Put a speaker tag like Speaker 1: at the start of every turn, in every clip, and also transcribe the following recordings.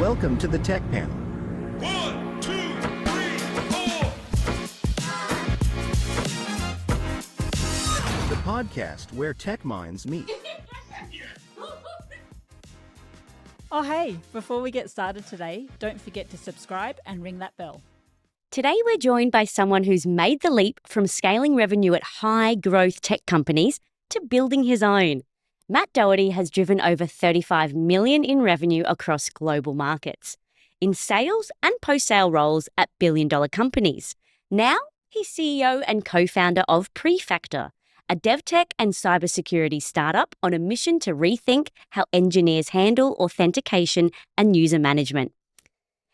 Speaker 1: Welcome to the Tech Panel.
Speaker 2: 1, 2, 3, 4.
Speaker 1: The podcast where tech minds meet.
Speaker 3: Oh, hey, before we get started today, don't forget to subscribe and ring that bell.
Speaker 4: Today, we're joined by someone who's made the leap from scaling revenue at high-growth tech companies to building his own. Matt Doughty has driven over $35 million in revenue across global markets, in sales and post-sale roles at billion-dollar companies. Now, he's CEO and co-founder of Prefactor, a dev-tech and cybersecurity startup on a mission to rethink how engineers handle authentication and user management.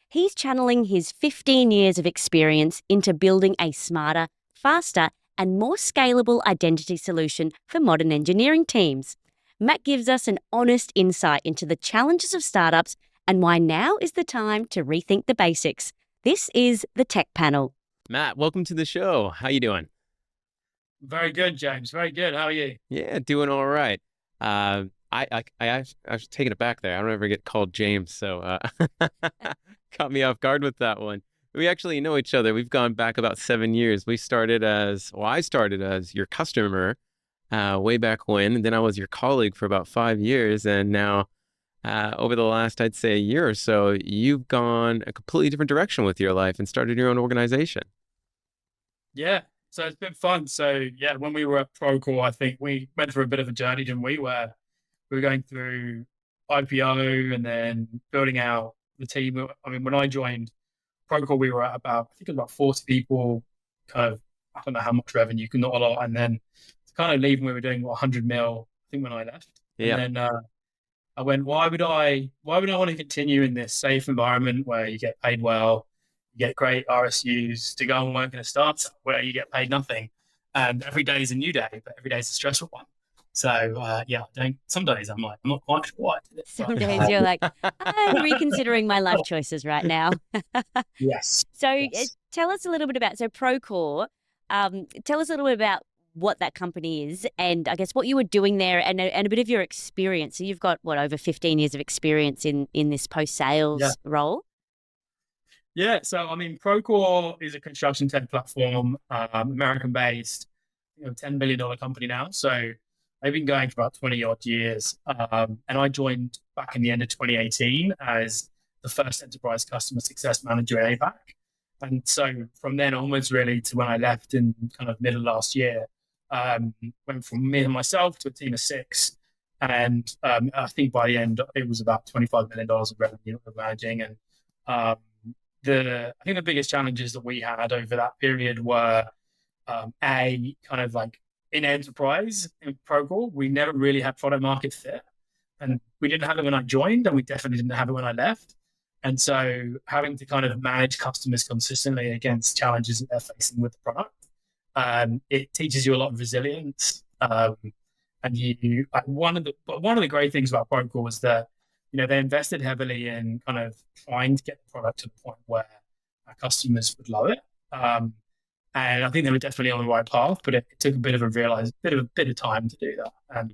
Speaker 4: He's channeling his 15 years of experience into building a smarter, faster, and more scalable identity solution for modern engineering teams. Matt gives us an honest insight into the challenges of startups and why now is the time to rethink the basics. This is the Tech Panel.
Speaker 5: Matt, welcome to the show. How you doing?
Speaker 6: Very good, James. Very good. How are you?
Speaker 5: Yeah, doing all right. I was taken aback there. I don't ever get called James, so caught me off guard with that one. We actually know each other. We've gone back about 7 years. I started as your customer way back when, and then I was your colleague for about 5 years, and now over the last, I'd say, a year or so, you've gone a completely different direction with your life and started your own organization.
Speaker 6: Yeah. So it's been fun. So yeah, when we were at Procore, I think we went through a bit of a journey, didn't we? Where we were going through IPO and then building out the team. I mean, when I joined Procore, we were at about 40 people, kind of, I don't know how much revenue, not a lot. And then to kind of leaving, we were doing 100 mil, I think, when I left.
Speaker 5: Yeah.
Speaker 6: And then I went, why would I want to continue in this safe environment where you get paid well, you get great RSUs, to go and work in a startup where you get paid nothing, and every day is a new day, but every day is a stressful one. So some days I'm like, I'm not quite sure why I did it.
Speaker 4: Some days you're like, I'm reconsidering my life choices right now.
Speaker 6: Yes.
Speaker 4: So
Speaker 6: Yes.
Speaker 4: Tell us a little bit about, Procore, tell us a little bit about what that company is and I guess what you were doing there and a bit of your experience. So you've got, over 15 years of experience in this post-sales role?
Speaker 6: Yeah. So, I mean, Procore is a construction tech platform, American-based, $10 billion company now. So they've been going for about 20 odd years. And I joined back in the end of 2018 as the first enterprise customer success manager in APAC. And so from then onwards, really, to when I left in kind of middle of last year, went from me and myself to a team of 6. And I think by the end, it was about $25 million of revenue we were managing. And I think the biggest challenges that we had over that period were, kind of like in enterprise, in Procore, we never really had product market fit. And we didn't have it when I joined, and we definitely didn't have it when I left. And so having to kind of manage customers consistently against challenges that they're facing with the product, it teaches you a lot of resilience. And one of the great things about Procore was that, they invested heavily in kind of trying to get the product to the point where our customers would love it. And I think they were definitely on the right path, but it took a bit of time to do that. And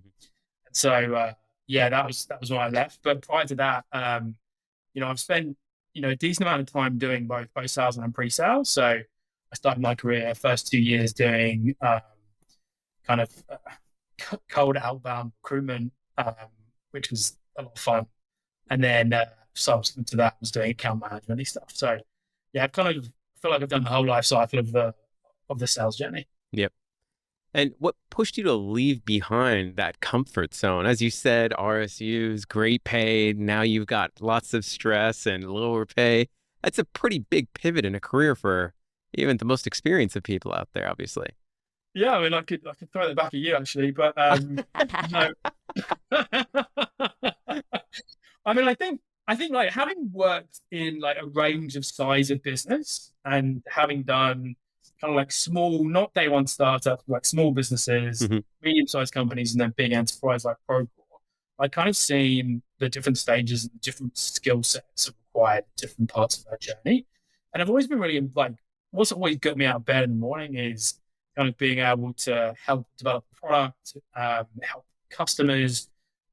Speaker 6: so, that was when I left. But prior to that, I've spent, a decent amount of time doing both post-sales and pre-sales. So I started my career first 2 years doing kind of cold outbound recruitment, which was a lot of fun. And then subsequent to that was doing account management and stuff. So yeah, I kind of feel like I've done the whole life cycle of the sales journey.
Speaker 5: Yep. And what pushed you to leave behind that comfort zone? As you said, RSUs, great pay. Now you've got lots of stress and lower pay. That's a pretty big pivot in a career for even the most experienced of people out there, obviously.
Speaker 6: Yeah, I mean, I could throw that back at you actually, but no. I mean, I think like having worked in like a range of size of business and having done kind of like small, not day one startups, like small businesses, medium-sized companies, and then big enterprise like Procore, I kind of seen the different stages and different skill sets required at different parts of that journey. And I've always been really like, what's always got me out of bed in the morning is kind of being able to help develop a product, help customers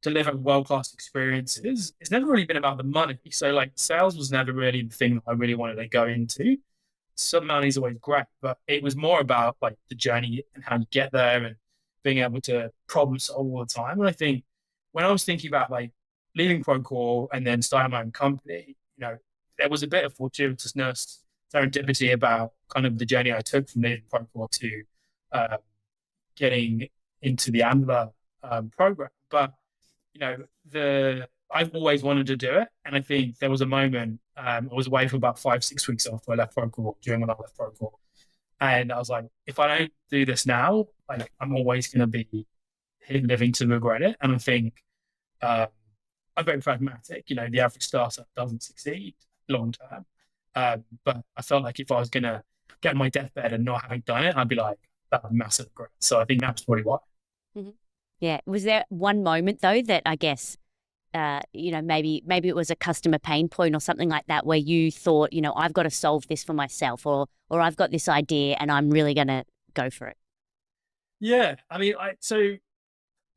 Speaker 6: deliver world-class experiences, it's never really been about the money. So like sales was never really the thing that I really wanted to go into. Some money is always great, but it was more about like the journey and how you get there and being able to problem solve all the time. And I think when I was thinking about like leaving Procore and then starting my own company, there was a bit of fortuitousness, serendipity about kind of the journey I took from leaving Procore to getting into the Angular program. But I've always wanted to do it, and I think there was a moment I was away for about 5-6 weeks after I left Procore, during when I left Procore, and I was like, if I don't do this now, like I'm always going to be living to regret it. And I think I'm very pragmatic. The average startup doesn't succeed long term, but I felt like if I was going to get on my deathbed and not having done it, I'd be like, that would be massive regret. So I think that's probably why.
Speaker 4: Mm-hmm. Yeah. Was there one moment though that I guess, maybe it was a customer pain point or something like that where you thought, I've got to solve this for myself, or I've got this idea and I'm really going to go for it?
Speaker 6: Yeah. I mean, I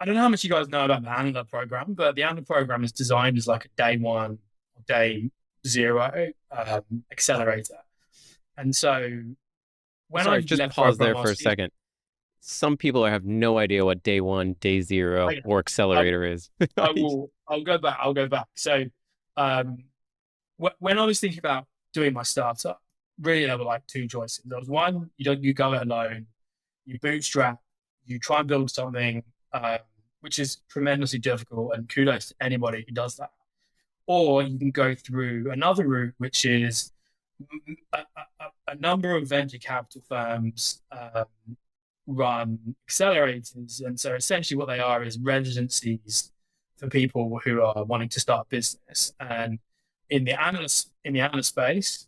Speaker 6: don't know how much you guys know about the Angular program, but the Angular program is designed as like a day one or day zero accelerator. And so
Speaker 5: Sorry, just pause there for a second. Some people have no idea what day one, day zero, or accelerator is.
Speaker 6: I'll go back. So when I was thinking about doing my startup, really there were like two choices. There was one, you go it alone, you bootstrap, you try and build something, which is tremendously difficult, and kudos to anybody who does that. Or you can go through another route, which is a number of venture capital firms run accelerators. And so essentially what they are is residencies for people who are wanting to start a business. And in the analyst space,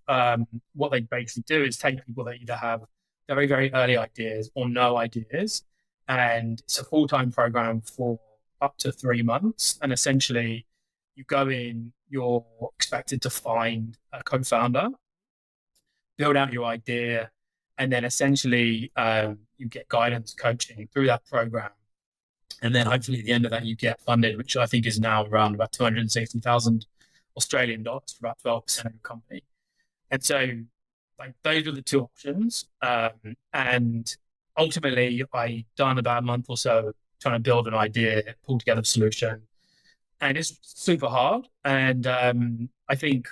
Speaker 6: what they basically do is take people that either have very, very early ideas or no ideas, and it's a full-time program for up to 3 months. And essentially you go in, you're expected to find a co-founder, build out your idea, and then essentially you get guidance coaching through that program. And then hopefully at the end of that, you get funded, which I think is now around about 260,000 Australian dollars for about 12% of your company. And so like those are the two options. And ultimately I done about a month or so trying to build an idea, pull together a solution. And it's super hard. And I think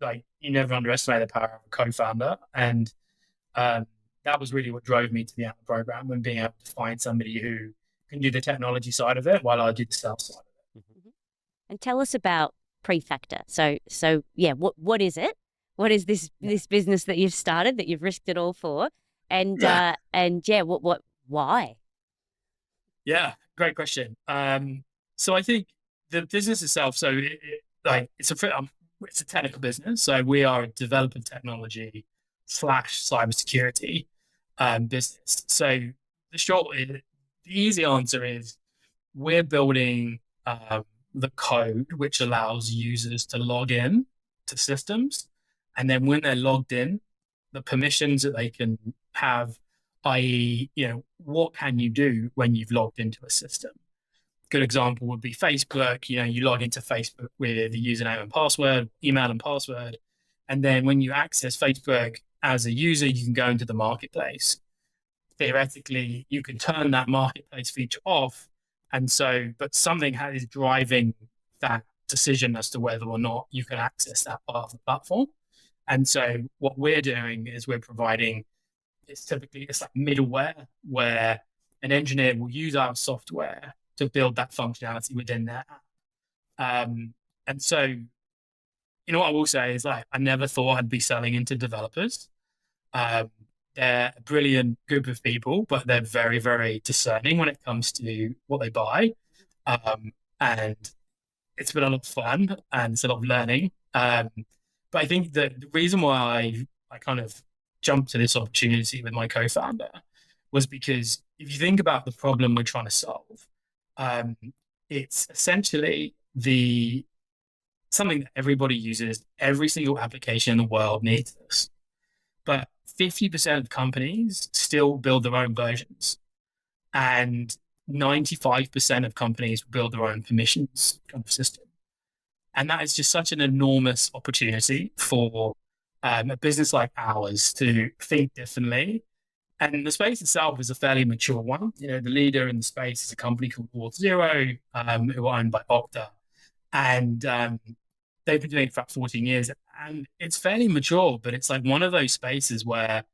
Speaker 6: like you never underestimate the power of a co-founder. And that was really what drove me to the Apple program, and being able to find somebody who can do the technology side of it while I do the sales side of it.
Speaker 4: Mm-hmm. And tell us about Prefactor. So yeah, what is it? What is this business that you've started, that you've risked it all for? And why?
Speaker 6: Yeah, great question. So I think the business itself, so it's a technical business. So we are a developer technology / cybersecurity business. So the easy answer is we're building the code which allows users to log in to systems, and then when they're logged in, the permissions that they can have, i.e., what can you do when you've logged into a system? Good example would be Facebook. You log into Facebook with the username and password, email and password, and then when you access Facebook as a user, you can go into the marketplace. Theoretically, you can turn that marketplace feature off, but something is driving that decision as to whether or not you can access that part of the platform. And so what we're doing is we're providing, it's like middleware where an engineer will use our software to build that functionality within their app. And so, what I will say is I never thought I'd be selling into developers. They're a brilliant group of people, but they're very, very discerning when it comes to what they buy. And it's been a lot of fun and it's a lot of learning. But I think that the reason why I kind of jumped to this opportunity with my co-founder was because if you think about the problem we're trying to solve, it's essentially something that everybody uses. Every single application in the world needs this. But 50% of companies still build their own versions. And 95% of companies build their own permissions kind of system. And that is just such an enormous opportunity for a business like ours to think differently. And the space itself is a fairly mature one. The leader in the space is a company called Auth0, who are owned by Okta. And they've been doing it for about 14 years. And it's fairly mature, but it's like one of those spaces where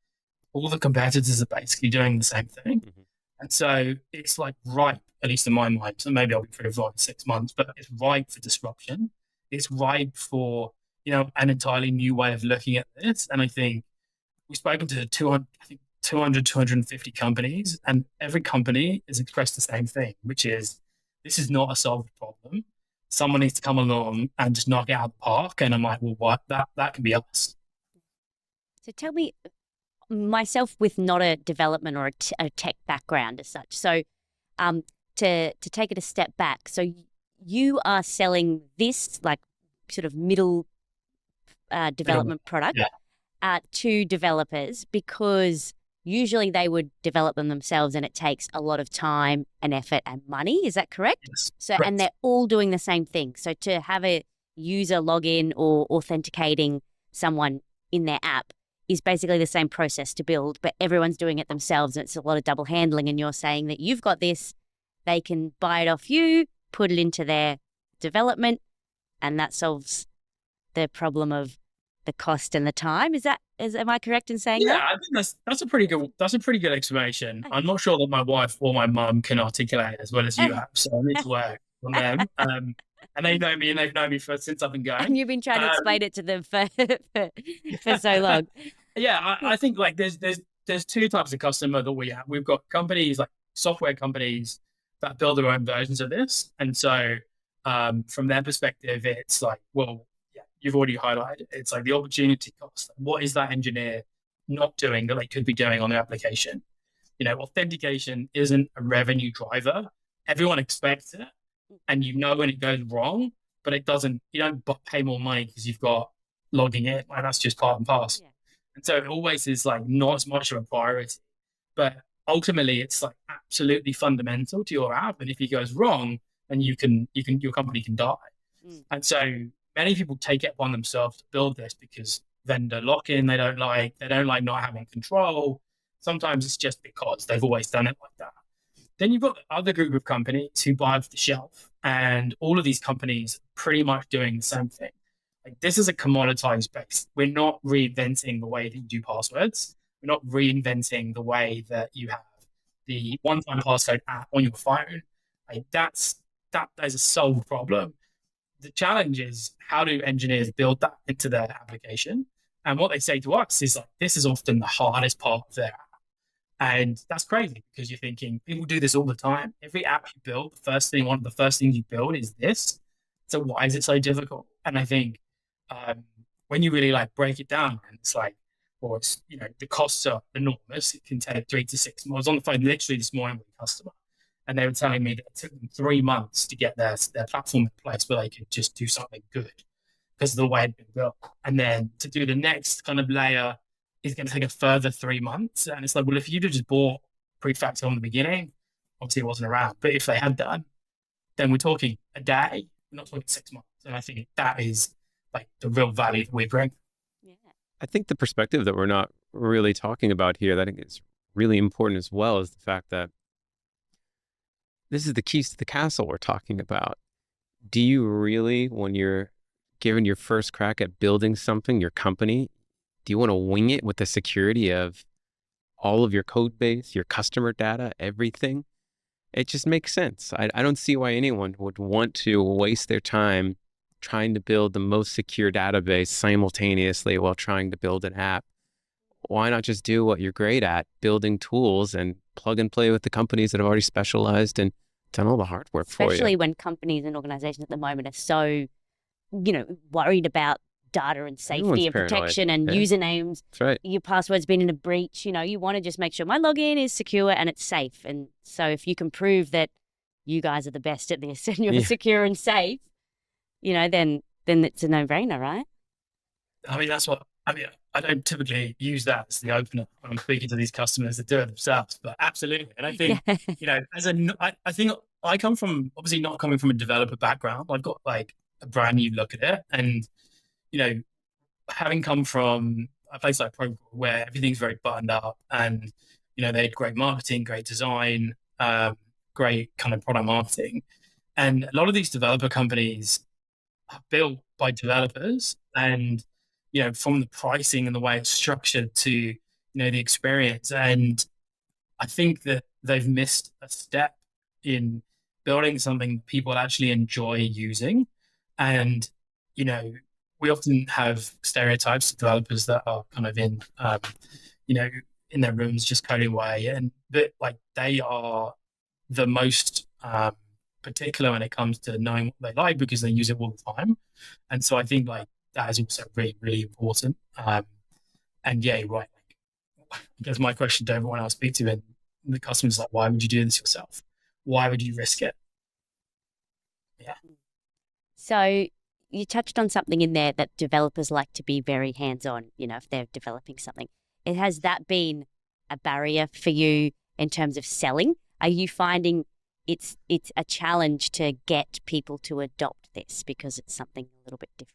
Speaker 6: all the competitors are basically doing the same thing.
Speaker 5: Mm-hmm.
Speaker 6: And so it's like ripe, at least in my mind. So maybe I'll be pretty wrong in 6 months, but it's ripe for disruption. It's ripe for, an entirely new way of looking at this. And I think we've spoken to 250 companies, and every company has expressed the same thing, which is this is not a solved problem. Someone needs to come along and just knock it out of the park. And I'm like, well, what? That can be us.
Speaker 4: So tell me, myself with not a development or a tech background as such. So to take it a step back, so you are selling this like sort of middle development product to developers, because usually they would develop them themselves and it takes a lot of time and effort and money. Is that correct?
Speaker 6: Yes,
Speaker 4: so
Speaker 6: correct.
Speaker 4: And they're all doing the same thing. So to have a user login or authenticating someone in their app is basically the same process to build, but everyone's doing it themselves, and it's a lot of double handling. And you're saying that you've got this, they can buy it off you, put it into their development, and that solves the problem of the cost and the time. Am I correct in saying that?
Speaker 6: Yeah, I think that's a pretty good explanation. I'm not sure that my wife or my mum can articulate it as well as you have, so I need to work on them. And they know me, and they've known me since I've been going.
Speaker 4: And you've been trying to explain it to them for so long.
Speaker 6: Yeah, I think like there's two types of customer that we have. We've got companies like software companies that build their own versions of this, and so from their perspective, it's like, well, yeah, you've already highlighted. It's like the opportunity cost. What is that engineer not doing that they could be doing on their application? Authentication isn't a revenue driver. Everyone expects it, and when it goes wrong, but it doesn't. You don't pay more money because you've got logging in. Like, that's just part and parcel. Yeah. And so it always is like not as much of a priority, but ultimately it's like absolutely fundamental to your app. And if it goes wrong, then your company can die. And so many people take it upon themselves to build this because vendor lock-in, they don't like not having control. Sometimes it's just because they've always done it like that. Then you've got the other group of companies who buy off the shelf, and all of these companies are pretty much doing the same thing. Like, this is a commoditized space. We're not reinventing the way that you do passwords. We're not reinventing the way that you have the one-time passcode app on your phone. Like, that is a solved problem. The challenge is, how do engineers build that into their application? And what they say to us is like, this is often the hardest part of their app. And that's crazy, because you're thinking people do this all the time. Every app you build, one of the first things you build is this. So why is it so difficult? And I think when you really like break it down, and it's like, the costs are enormous. It can take 3 to 6 months. I was on the phone literally this morning with a customer, and they were telling me that it took them 3 months to get their platform in place where they could just do something good because of the way it had been built. And then to do the next kind of layer is going to take a further 3 months. And it's like, well, if you'd have just bought Prefactor from the beginning, obviously it wasn't around. But if they had done, then we're talking a day, we're not talking 6 months. And I think that is like the real value that we bring.
Speaker 4: Yeah.
Speaker 5: I think the perspective that we're not really talking about here that I think is really important as well is the fact that this is the keys to the castle we're talking about. Do you really, when you're given your first crack at building something, your company, do you want to wing it with the security of all of your code base, your customer data, everything? It just makes sense. I don't see why anyone would want to waste their time trying to build the most secure database simultaneously while trying to build an app. Why not just do what you're great at, building tools, and plug and play with the companies that have already specialized and done all the hard work for you?
Speaker 4: Especially when companies and organizations at the moment are so, worried about data and safety
Speaker 5: Everyone's
Speaker 4: and
Speaker 5: paranoid.
Speaker 4: protection and usernames.
Speaker 5: That's right.
Speaker 4: Your password's been in a breach. You want to just make sure my login is secure and it's safe. And so if you can prove that you guys are the best at this and you're secure and safe, then it's a no-brainer, right?
Speaker 6: I mean, that's what I mean, I don't typically use that as the opener when I'm speaking to these customers that do it themselves, but absolutely. And I think, I think I come from, obviously not coming from a developer background. I've got like a brand new look at it. And, you know, having come from a place like Procore where everything's very buttoned up and, they had great marketing, great design, great kind of product marketing. And a lot of these developer companies are built by developers and, from the pricing and the way it's structured to, the experience. And I think that they've missed a step in building something people actually enjoy using. And, we often have stereotypes of developers that are kind of in their rooms just coding away. But like they are the most particular when it comes to knowing what they like because they use it all the time. And so I think like that is also really, really important. And yeah, you're right. Like, I guess my question to everyone I speak to and the customers like, why would you do this yourself? Why would you risk it? Yeah.
Speaker 4: So you touched on something in there that developers like to be very hands-on, if they're developing something. Has that been a barrier for you in terms of selling? Are you finding it's a challenge to get people to adopt this because it's something a little bit different?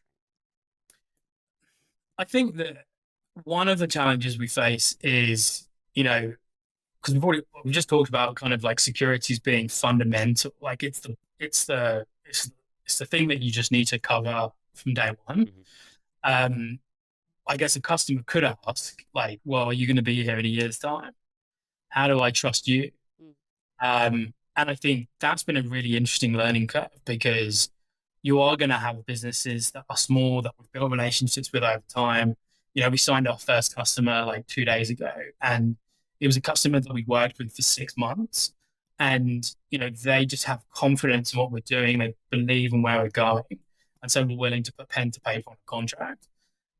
Speaker 6: I think that one of the challenges we face is, because we just talked about kind of like securities being fundamental. Like it's the thing that you just need to cover from day one. Mm-hmm. I guess a customer could ask, like, well, are you going to be here in a year's time? How do I trust you? And I think that's been a really interesting learning curve because you are going to have businesses that are small, that we've built relationships with over time. We signed our first customer like 2 days ago, and it was a customer that we worked with for 6 months. And, they just have confidence in what we're doing. They believe in where we're going. And so we're willing to put pen to paper on a contract.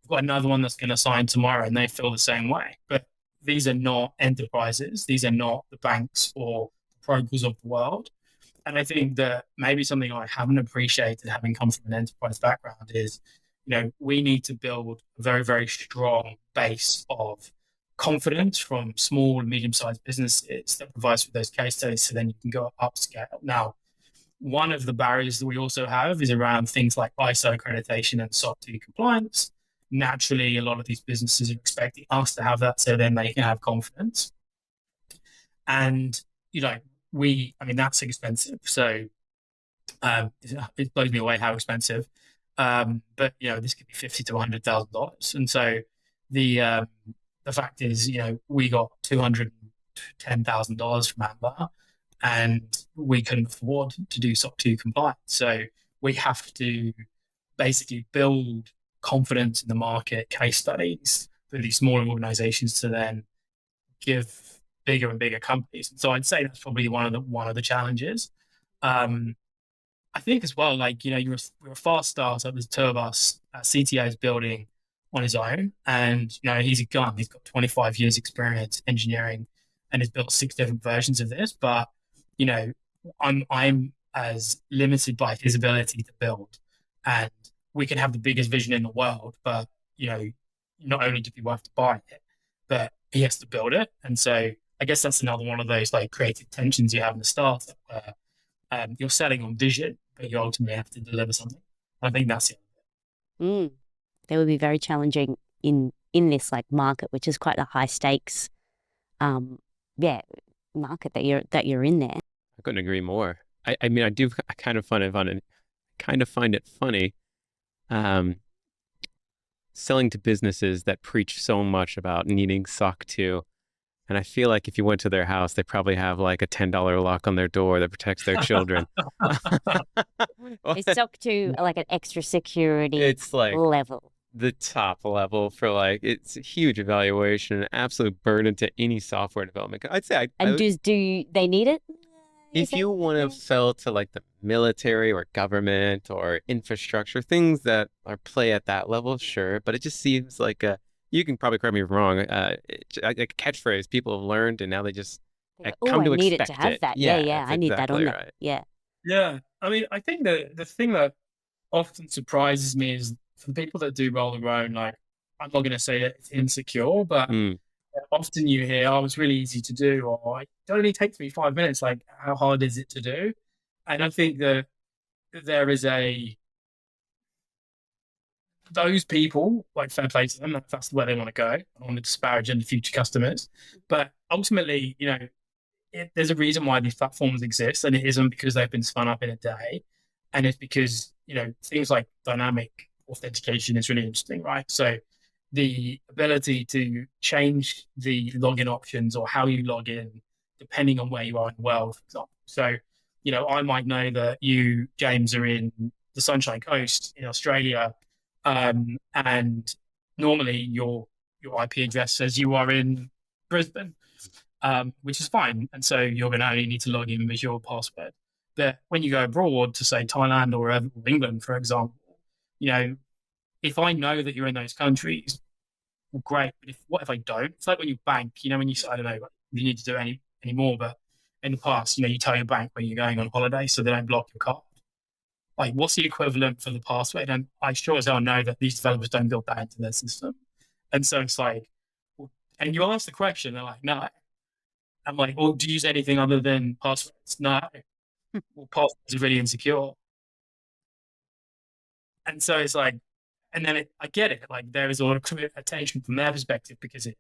Speaker 6: We've got another one that's going to sign tomorrow and they feel the same way. But these are not enterprises. These are not the banks or Procores of the world. And I think that maybe something I haven't appreciated having come from an enterprise background is, we need to build a very, very strong base of confidence from small and medium-sized businesses that provides with those case studies so then you can go upscale. Now, one of the barriers that we also have is around things like ISO accreditation and SOC 2 compliance. Naturally, a lot of these businesses are expecting us to have that so then they can have confidence. And, that's expensive. So it blows me away how expensive. But, this could be $50,000 to $100,000. And so the fact is, we got $210,000 from Amber and we couldn't afford to do SOC 2 compliance. So we have to basically build confidence in the market, case studies for these smaller organizations to then give bigger and bigger companies. And so I'd say that's probably one of the challenges. I think as well, like, we're a fast startup. There's two of us. CTO is building on his own, and he's a gun. He's got 25 years experience engineering, and has built 6 different versions of this. But I'm as limited by his ability to build, and we can have the biggest vision in the world, but not only do people have to buy it, but he has to build it. And so I guess that's another one of those like creative tensions you have in the startup where you're selling on vision, but you ultimately have to deliver something. I think that's it.
Speaker 4: That would be very challenging in this like market, which is quite a high stakes, market that you're in there.
Speaker 5: I couldn't agree more. I kind of find it funny, selling to businesses that preach so much about needing SOC 2. And I feel like if you went to their house, they probably have like a $10 lock on their door that protects their children.
Speaker 4: Is SOC 2 like an extra security
Speaker 5: it's like
Speaker 4: level?
Speaker 5: The top level for like, it's a huge evaluation, an absolute burden to any software development. I'd say
Speaker 4: do they need it?
Speaker 5: If you want to sell to like the military or government or infrastructure, things that are play at that level, sure. But it just seems like you can probably correct me if I'm wrong, a catchphrase people have learned and now they just come to expect it.
Speaker 4: I need it to have that. Yeah. I need that on there.
Speaker 5: Right.
Speaker 4: Yeah.
Speaker 6: Yeah. I mean, I think the thing that often surprises me is for people that do roll their own, like I'm not going to say that it's insecure, but
Speaker 5: Mm.
Speaker 6: often you hear, oh, it's really easy to do, or it only takes me 5 minutes. Like, how hard is it to do? And I think that there is those people, like, fair play to them, that's where they want to go. I don't want to disparage any future customers. But ultimately, there's a reason why these platforms exist, and it isn't because they've been spun up in a day. And it's because, things like dynamic authentication is really interesting, right? So the ability to change the login options or how you log in, depending on where you are in the world, for example. So, I might know that you, James, are in the Sunshine Coast in Australia, and normally your IP address says you are in Brisbane, which is fine. And so you're going to only need to log in with your password. But when you go abroad to, say, Thailand or England, for example, if I know that you're in those countries, well, great. But what if I don't? It's like when you bank, when I don't know, you need to do any more, but in the past, you tell your bank when you're going on holiday so they don't block your card. Like, what's the equivalent for the password? And I sure as hell know that these developers don't build that into their system. And so it's like, and you ask the question, they're like, no. I'm like, well, do you use anything other than passwords? No. Well, passwords are really insecure. And so it's like, and then I get it. Like, there is a lot of attention from their perspective because I've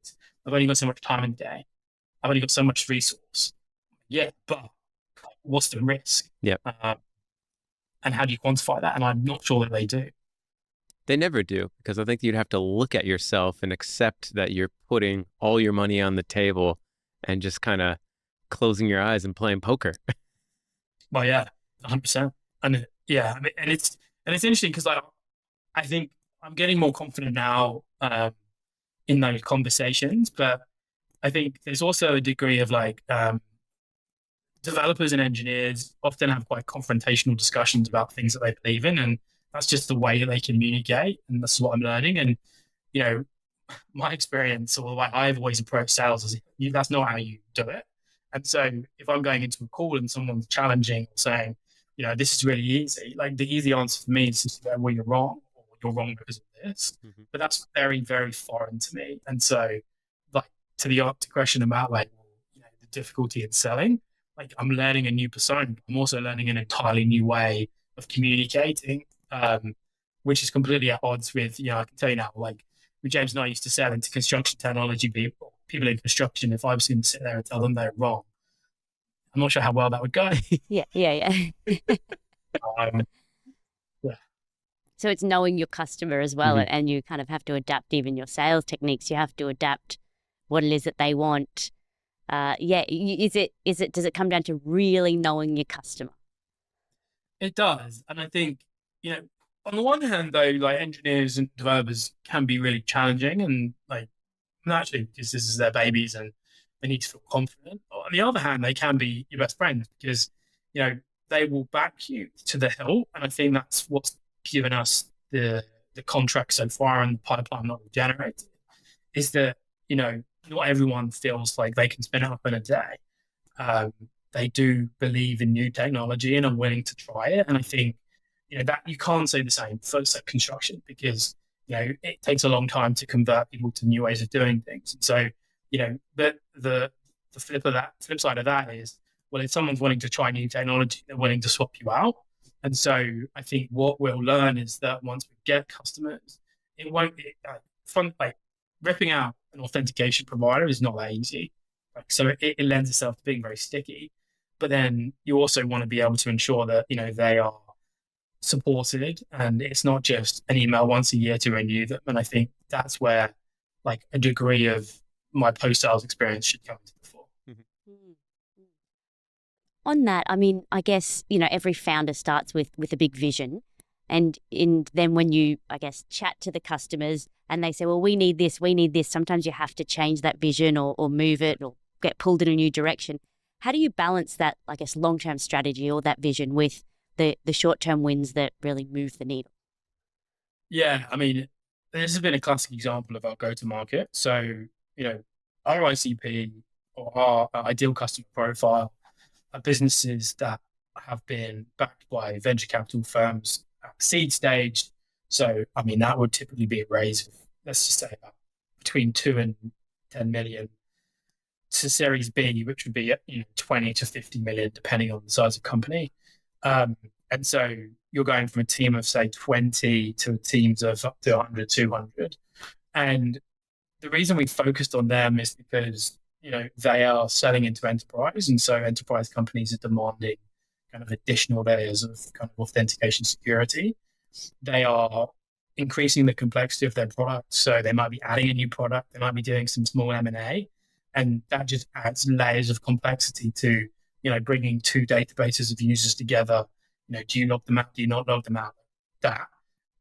Speaker 6: only got so much time in the day. I've only got so much resource. Yeah, but what's the risk?
Speaker 5: Yeah.
Speaker 6: And how do you quantify that? And I'm not sure that they do.
Speaker 5: They never do, because I think you'd have to look at yourself and accept that you're putting all your money on the table and just kind of closing your eyes and playing poker.
Speaker 6: Well, yeah, 100%. And yeah, and it's interesting because I think I'm getting more confident now in those conversations, but I think there's also a degree of developers and engineers often have quite confrontational discussions about things that they believe in, and that's just the way that they communicate, and that's what I'm learning. And my experience, or the way I've always approached sales, is that's not how you do it. And so if I'm going into a call and someone's challenging or saying, this is really easy, like, the easy answer for me is just, well, you're wrong, or you're wrong because of this. Mm-hmm. But that's very, very foreign to me. And so, to the question about the difficulty in selling, I'm learning a new persona. I'm also learning an entirely new way of communicating, which is completely at odds with, I can tell you now, when James and I used to sell into construction technology people in construction, if I was going to sit there and tell them they're wrong, I'm not sure how well that would go.
Speaker 4: Yeah.
Speaker 6: Yeah.
Speaker 4: So it's knowing your customer as well,
Speaker 5: Mm-hmm.
Speaker 4: and you kind of have to adapt even your sales techniques. You have to adapt what it is that they want. Does it come down to really knowing your customer?
Speaker 6: It does. And I think, on the one hand, though, engineers and developers can be really challenging, and naturally, because this is their babies and they need to feel confident. On the other hand, they can be your best friends because, they will back you to the hill. And I think that's what's given us the contract so far and the pipeline that we've generated, is that, not everyone feels like they can spin it up in a day. They do believe in new technology and are willing to try it. And I think, that you can't say the same for construction because, it takes a long time to convert people to new ways of doing things. And so, but the flip side of that is, well, if someone's willing to try new technology, they're willing to swap you out. And so I think what we'll learn is that once we get customers, it won't be fun. Ripping out an authentication provider is not that easy. So it lends itself to being very sticky. But then you also want to be able to ensure that, they are supported, and it's not just an email once a year to renew them. And I think that's where a degree of my post-sales experience should come into the fore.
Speaker 4: On that, I guess, every founder starts with a big vision. And then when you, chat to the customers and they say, well, we need this, sometimes you have to change that vision or move it or get pulled in a new direction. How do you balance that, long-term strategy or that vision with the short-term wins that really move the needle?
Speaker 6: Yeah, this has been a classic example of our go-to-market. So, our ICP, or our ideal customer profile, are businesses that have been backed by venture capital firms at seed stage. So, that would typically be a raise of let's just say about between 2 and 10 million, to Series B, which would be 20 to 50 million, depending on the size of company. And so you're going from a team of, say, 20 to teams of up to 100, 200. And the reason we focused on them is because, they are selling into enterprise. And so enterprise companies are demanding kind of additional layers of kind of authentication security. They are increasing the complexity of their product. So they might be adding a new product. They might be doing some small M&A. And that just adds layers of complexity to, bringing two databases of users together. Do you log them out? Do you not log them out? That.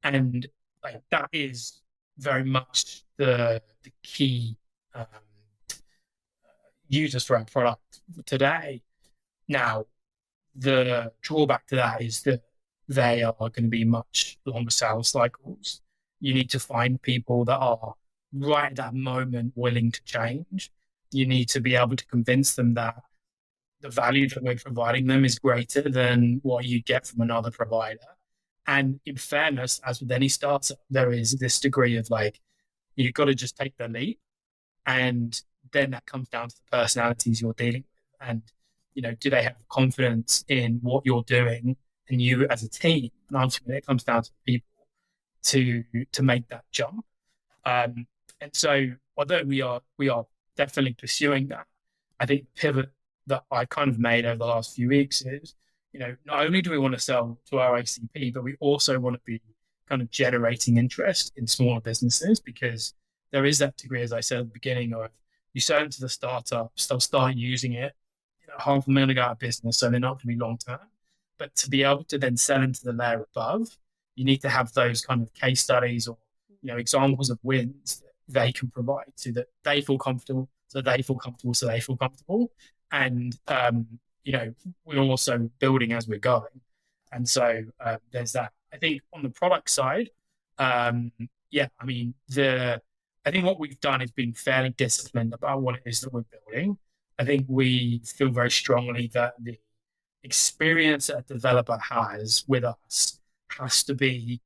Speaker 6: And like that is very much the key users for our product today. Now, the drawback to that is that they are going to be much longer sales cycles. You need to find people that are right at that moment willing to change. You need to be able to convince them that the value that we're providing them is greater than what you get from another provider. And in fairness, as with any startup, there is this degree of like, you've got to just take the leap. And then that comes down to the personalities you're dealing with. And, do they have confidence in what you're doing and you as a team? And ultimately, it comes down to the people to make that jump. And so, although we are definitely pursuing that, I think the pivot that I kind of made over the last few weeks is, not only do we want to sell to our ACP, but we also want to be kind of generating interest in smaller businesses, because there is that degree, as I said at the beginning, of you sell into the startups, they'll start using it, $500,000 out of business, so they're not going to be long term. But to be able to then sell into the layer above, you need to have those kind of case studies or examples of wins that they can provide, so that they feel comfortable, so they feel comfortable. And we're also building as we're going. And so there's that. I think on the product side, I think what we've done is been fairly disciplined about what it is that we're building. I think we feel very strongly that the experience that a developer has with us has to be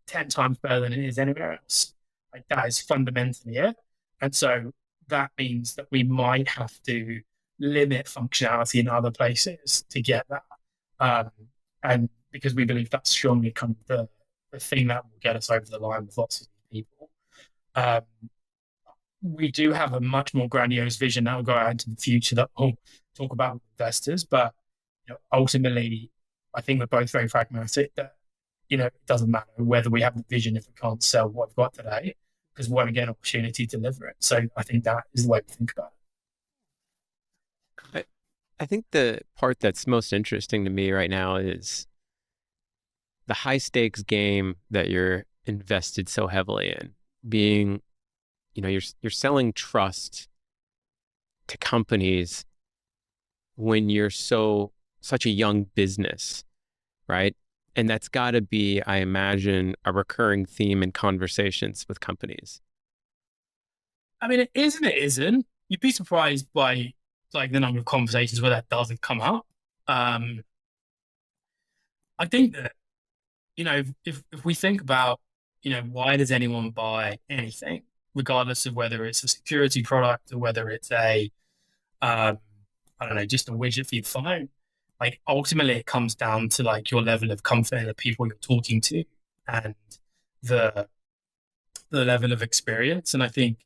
Speaker 6: 10 times better than it is anywhere else. Like that is fundamentally it. And so that means that we might have to limit functionality in other places to get that. And because we believe that's strongly kind of the thing that will get us over the line with lots of people. We do have a much more grandiose vision that will go out into the future that we'll talk about with investors. But ultimately, I think we're both very pragmatic that it doesn't matter whether we have the vision if we can't sell what we've got today, because we won't get an opportunity to deliver it. So I think that is the way we think about it.
Speaker 5: I think the part that's most interesting to me right now is the high stakes game that you're invested so heavily in, being, you're selling trust to companies when you're such a young business, right? And that's got to be, I imagine, a recurring theme in conversations with companies.
Speaker 6: I mean, it is and it isn't. You'd be surprised by like the number of conversations where that doesn't come up. I think that, if we think about, why does anyone buy anything, regardless of whether it's a security product or whether it's a, just a widget for your phone. Like ultimately it comes down to like your level of comfort in the people you're talking to and the level of experience. And I think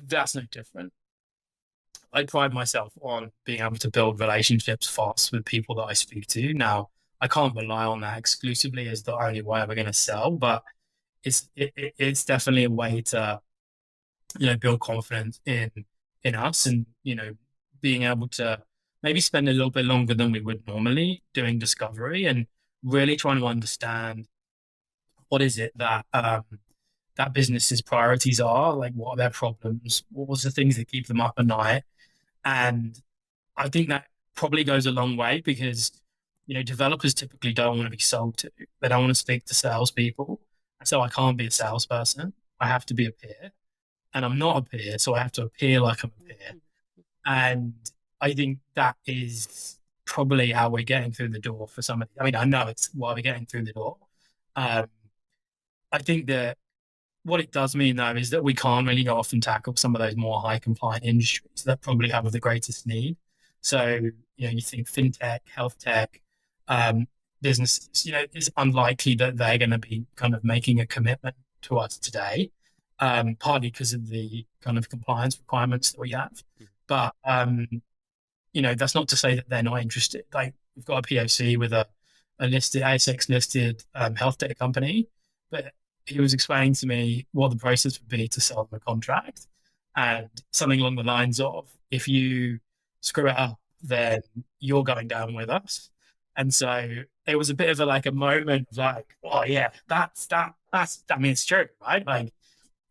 Speaker 6: that's no different. I pride myself on being able to build relationships fast with people that I speak to. Now, I can't rely on that exclusively as the only way we're going to sell, but it's definitely a way to, build confidence in us and, being able to maybe spend a little bit longer than we would normally doing discovery and really trying to understand what is it that that business's priorities are, like what are their problems, what was the things that keep them up at night. And I think that probably goes a long way because, developers typically don't want to be sold to. They don't want to speak to salespeople. So I can't be a salesperson. I have to be a peer. And I'm not a peer, so I have to appear like I'm a peer. And I think that is probably how we're getting through the door for somebody. I mean, I know it's why we're getting through the door. I think that what it does mean though is that we can't really go off and tackle some of those more high compliant industries that probably have the greatest need. So, you think fintech, health tech, businesses, it's unlikely that they're going to be kind of making a commitment to us today, partly because of the kind of compliance requirements that we have. But, that's not to say that they're not interested. Like, we've got a POC with a listed ASX listed health tech company, but he was explaining to me what the process would be to sell them a contract, and something along the lines of, if you screw it up, then you're going down with us. And so it was a bit of a moment of like, oh yeah, that's I mean, it's true, right? Like,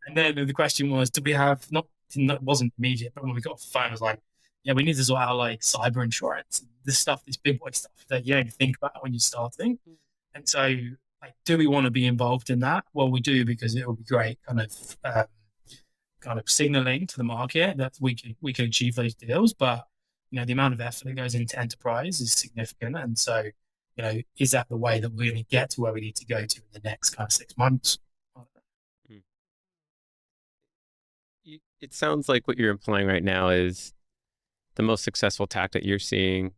Speaker 6: and then the question was, do we have it wasn't immediate, but when we got off the phone, I was like, yeah, we need to sort out like cyber insurance, this big boy stuff that you don't think about when you're starting. And so, like, do we want to be involved in that? Well, we do, because it will be great kind of signaling to the market that we can achieve those deals. But the amount of effort that goes into enterprise is significant, and so is that the way that we're going to get to where we need to go to in the next kind of 6 months?
Speaker 5: It sounds like what you're implying right now is the most successful tactic you're seeing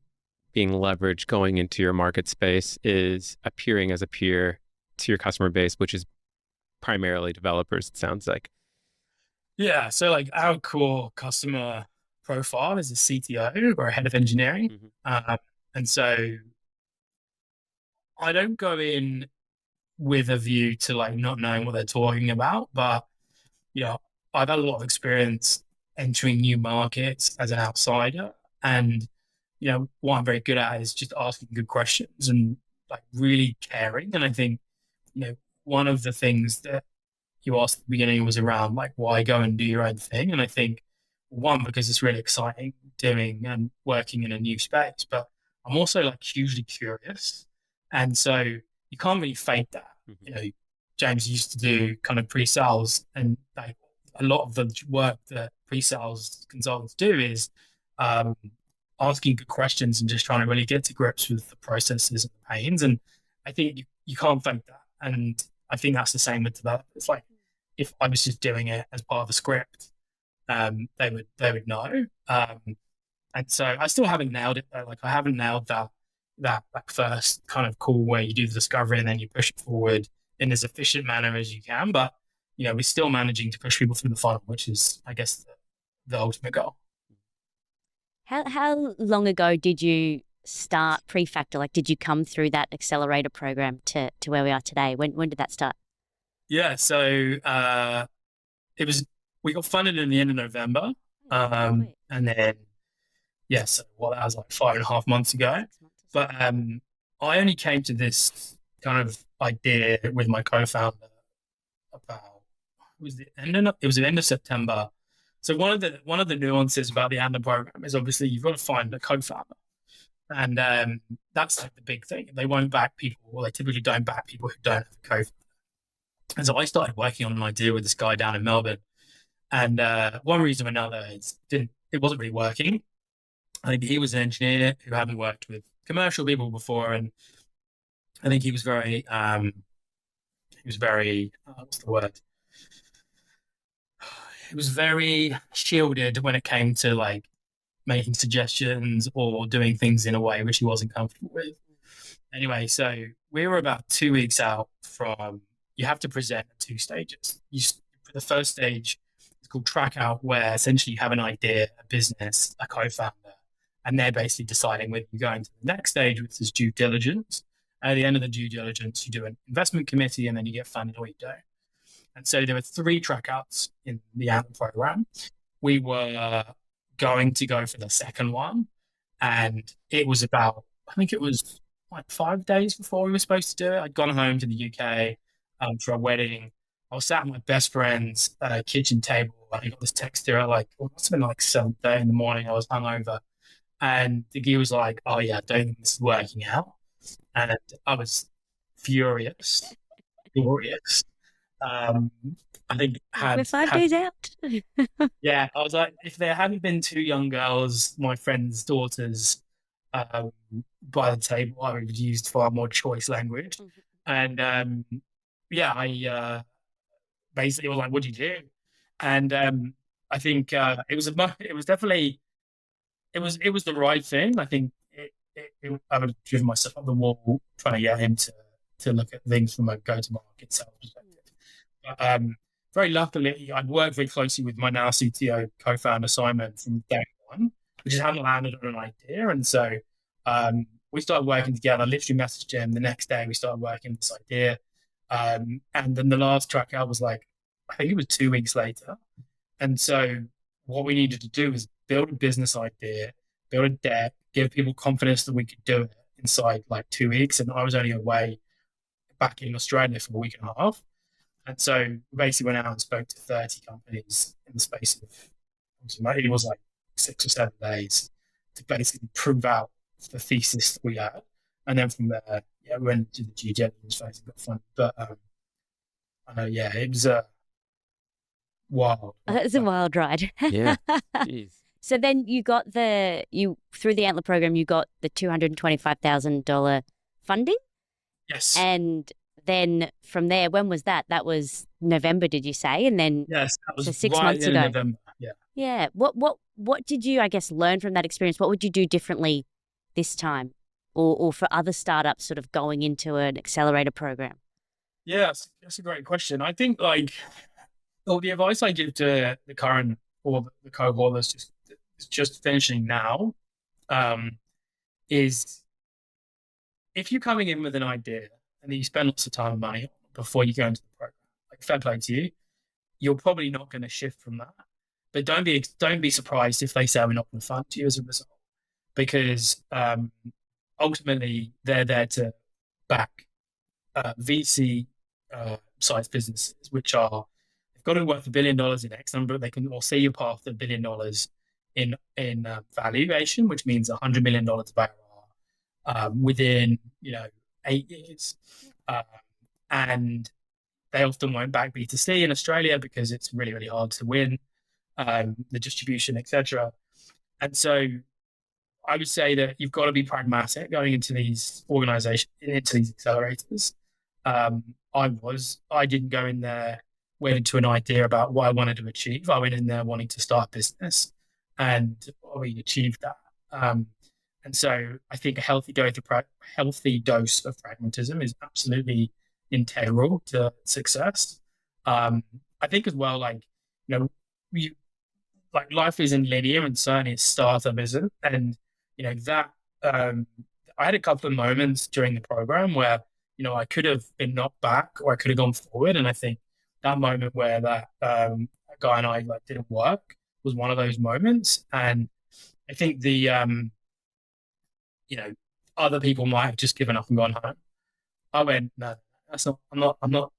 Speaker 5: being leveraged going into your market space is appearing as a peer to your customer base, which is primarily developers, it sounds like.
Speaker 6: Yeah. So like our core customer profile is a CTO or a head of engineering. And so I don't go in with a view to like not knowing what they're talking about, but I've had a lot of experience entering new markets as an outsider, and what I'm very good at is just asking good questions and like really caring. And I think one of the things that you asked at the beginning was around like, why go and do your own thing? And I think, one, because it's really exciting doing and working in a new space, but I'm also like hugely curious, and so you can't really fake that. James used to do kind of pre-sales, and like a lot of the work that pre-sales consultants do is asking good questions and just trying to really get to grips with the processes and the pains. And I think you can't fake that. And I think that's the same with developers. Like, if I was just doing it as part of a script, they would know. And so I still haven't nailed it though. Like, I haven't nailed that like first kind of call where you do the discovery and then you push it forward in as efficient manner as you can. But we're still managing to push people through the funnel, which is, I guess, the ultimate goal.
Speaker 4: How long ago did you start Prefactor? Like, did you come through that accelerator program to where we are today? When did that start?
Speaker 6: Yeah, so we got funded in the end of November, and then that was like 5.5 months ago. But I only came to this kind of idea with my co-founder about it was the end of September. So one of the nuances about the ANDA program is obviously you've got to find a co-founder, and that's like the big thing. They won't back people, or they typically don't back people who don't have a co-founder. And so I started working on an idea with this guy down in Melbourne, and one reason or another, it wasn't really working. I think he was an engineer who hadn't worked with commercial people before, and I think he was very what's the word? He was very shielded when it came to like making suggestions or doing things in a way which he wasn't comfortable with. Anyway, so we were about 2 weeks out from, you have to present at 2 stages. The first stage is called track out, where essentially you have an idea, a business, a co-founder, and they're basically deciding whether you go into the next stage, which is due diligence. At the end of the due diligence, you do an investment committee, and then you get funded or you don't. And so there were 3 trackouts in the AMP program. We were going to go for the second one, and it was about, I think it was like 5 days before we were supposed to do it. I'd gone home to the UK for a wedding. I was sat at my best friend's kitchen table, and I got this text through like, it must have been like 7th day in the morning. I was hungover, and the guy was like, "Oh yeah, I don't think this is working out," and I was furious. I think
Speaker 4: we're 5 days out.
Speaker 6: Yeah, I was like, if there hadn't been 2 young girls, my friend's daughters, by the table, I would have used far more choice language. And basically was like, "What do you do?" And I think it was definitely it was the right thing. I think I would have driven myself up the wall trying to get him to look at things from a go-to-market sales perspective. But very luckily, I'd worked very closely with my now CTO co-founder Simon from day one, which is how I landed on an idea. And so we started working together. I literally messaged him the next day. We started working on this idea. And then the last track out was like, I think it was 2 weeks later. And so what we needed to do was build a business idea, build a deck, give people confidence that we could do it inside like 2 weeks. And I was only away back in Australia for a week and a half. And so we basically went out and spoke to 30 companies in the space of, it was like 6 or 7 days to basically prove out the thesis that we had. And then from there, we went to the due diligence phase and got funded. But I know, it was a wild.
Speaker 4: It's a wild ride.
Speaker 5: Yeah. Jeez.
Speaker 4: So then you got through the Antler program, you got the $225,000 funding.
Speaker 6: Yes.
Speaker 4: And then from there, when was that? That was November, did you say? And then
Speaker 6: yes, that was
Speaker 4: so 6
Speaker 6: right
Speaker 4: months
Speaker 6: in
Speaker 4: ago.
Speaker 6: November. Yeah.
Speaker 4: Yeah. What did you, I guess, learn from that experience? What would you do differently this time, or for other startups sort of going into an accelerator program?
Speaker 6: Yeah, that's a great question. I think the advice I give to the current or the cohort that's just finishing now is if you're coming in with an idea and then you spend lots of time and money before you go into the program, like fair play to you, you're probably not going to shift from that. But don't be surprised if they say we're not going to fund you as a result, because ultimately they're there to back VC size businesses, which are they've got to be worth $1 billion in X number. They can or see your path to $1 billion in valuation, which means $100 million of ARR within 8 years, and they often won't back B2C in Australia because it's really, really hard to win the distribution, etc. And so I would say that you've got to be pragmatic going into these organizations, into these accelerators. I didn't go in there went into an idea about what I wanted to achieve. I went in there wanting to start a business, and we achieved that. And so I think a healthy dose of pragmatism is absolutely integral to success. I think as well, life isn't linear, and certainly a startup isn't. And that I had a couple of moments during the program where I could have been knocked back or I could have gone forward. And I think that moment where that guy and I didn't work was one of those moments. And I think the other people might have just given up and gone home. I went, no, that's not. I'm not